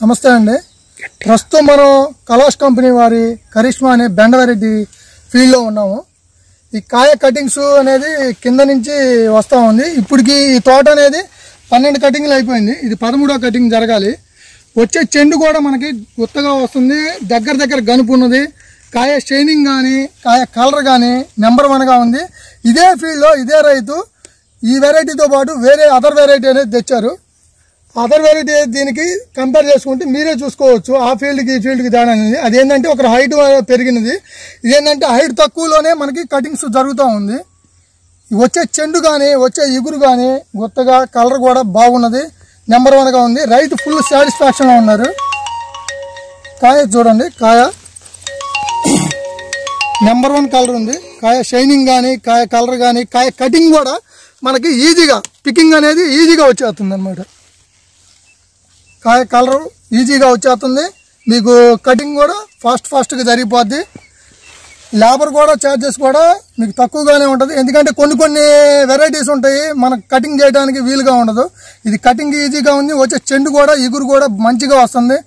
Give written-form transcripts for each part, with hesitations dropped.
నమస్తే అండి. ప్రస్తుతం మనం కలాష్ కంపెనీ వారి కరిష్మా అనే బెండ వెరైటీ ఫీల్డ్లో ఉన్నాము. ఈ కాయ కటింగ్స్ అనేది కింద నుంచి వస్తూ ఉంది. ఇప్పటికి ఈ తోట అనేది 12 కటింగ్లు అయిపోయింది. ఇది 13వ కటింగ్ జరగాలి. వచ్చే చెండు కూడా మనకి గుత్తగా వస్తుంది. దగ్గర గనుపు ఉన్నది. కాయ షైనింగ్ కానీ కాయ కలర్ కానీ నెంబర్ 1గా ఉంది. ఇదే ఫీల్డ్లో ఇదే రైతు ఈ వెరైటీతో పాటు వేరే అదర్ వెరైటీ అనేది తెచ్చారు. అదర్ వెరైటీ దీనికి కంపేర్ చేసుకుంటే మీరే చూసుకోవచ్చు ఆ ఫీల్డ్కి ఈ ఫీల్డ్కి తేడా అనేది. అదేంటంటే ఒక హైట్ పెరిగినది, ఇదేంటంటే హైట్ తక్కువలోనే మనకి కటింగ్స్ జరుగుతూ ఉంది. వచ్చే చెండు కానీ వచ్చే ఇగురు కానీ గుత్తగా కలర్ కూడా బాగున్నది, నెంబర్ 1గా ఉంది. రైతు ఫుల్ సాటిస్ఫాక్షన్లో ఉన్నారు. కాయ చూడండి, కాయ నెంబర్ 1 కలర్ ఉంది. కాయ షైనింగ్ కానీ కాయ కలర్ కానీ కాయ కటింగ్ కూడా మనకి ఈజీగా పికింగ్ అనేది ఈజీగా వచ్చేస్తుంది అనమాట. కాయ కలర్ ఈజీగా వచ్చేస్తుంది. మీకు కటింగ్ కూడా ఫాస్ట్గా జరిగిపోద్ది. లేబర్ కూడా ఛార్జెస్ కూడా మీకు తక్కువగానే ఉంటుంది. ఎందుకంటే కొన్ని వెరైటీస్ ఉంటాయి మనకు కటింగ్ చేయడానికి వీలుగా ఉండదు. ఇది కటింగ్ ఈజీగా ఉంది. వచ్చే చెండు కూడా ఇగురు కూడా మంచిగా వస్తుంది.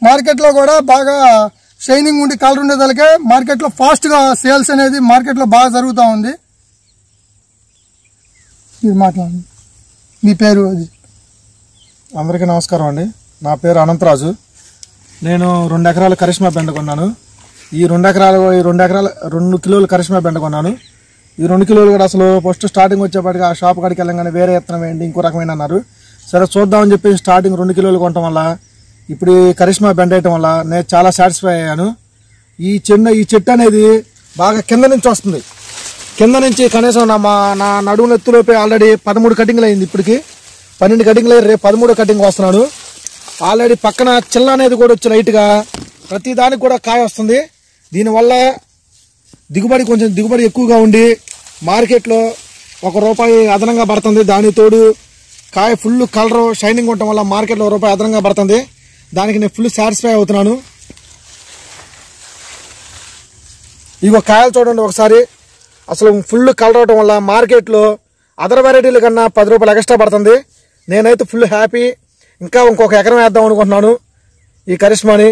మార్కెట్లో కూడా బాగా షైనింగ్ ఉండి కలర్ ఉండేదానికే మార్కెట్లో ఫాస్ట్గా సేల్స్ అనేది మార్కెట్లో బాగా జరుగుతూ ఉంది. మీరు మాట్లాడండి, మీ పేరు అది. అందరికీ నమస్కారం అండి. నా పేరు అనంతరాజు. నేను 2 ఎకరాల కరిష్మా బెండ కొన్నాను. ఈ 2 ఎకరాలు 2 కిలోలు కరిష్మా బెండ కొన్నాను. ఈ 2 కిలోలు కూడా అసలు ఫస్ట్ స్టార్టింగ్ వచ్చేప్పటికి ఆ షాప్ కాడికి వెళ్ళంగానే వేరే విత్తనం వేయండి ఇంకో రకమైన అన్నారు. సరే చూద్దామని చెప్పి స్టార్టింగ్ 2 కిలోలు కొనటం వల్ల ఇప్పుడు ఈ కరిష్మా బెండ వేయటం వల్ల నేను చాలా సాటిస్ఫై అయ్యాను. ఈ చెట్టు అనేది బాగా కింద నుంచి వస్తుంది. కింద నుంచి కనీసం నా నడుము ఎత్తులోపే ఆల్రెడీ 13 కటింగ్లు అయింది. ఇప్పటికి 12 కటింగ్లు అయ్యి రేపు 13వ కటింగ్ వస్తున్నాను. ఆల్రెడీ పక్కన చిల్ల అనేది కూడా వచ్చి లైట్గా ప్రతి దానికి కూడా కాయ వస్తుంది. దీనివల్ల దిగుబడి ఎక్కువగా ఉండి మార్కెట్లో ₹1 అదనంగా పడుతుంది. దానికి తోడు కాయ ఫుల్ కలర్ షైనింగ్ ఉండటం వల్ల మార్కెట్లో ₹1 అదనంగా పడుతుంది. దానికి నేను ఫుల్ సాటిస్ఫై అవుతున్నాను. ఇగో కాయలు చూడండి ఒకసారి. అసలు ఫుల్ కలర్ అవడం వల్ల మార్కెట్లో అదర్ వెరైటీల కన్నా ₹10 ఎక్స్ట్రా పడుతుంది. నేనైతే ఫుల్ హ్యాపీ. ఇంకా ఇంకొక ఎకరం వేద్దాం అనుకుంటున్నాను ఈ కరిష్మాని.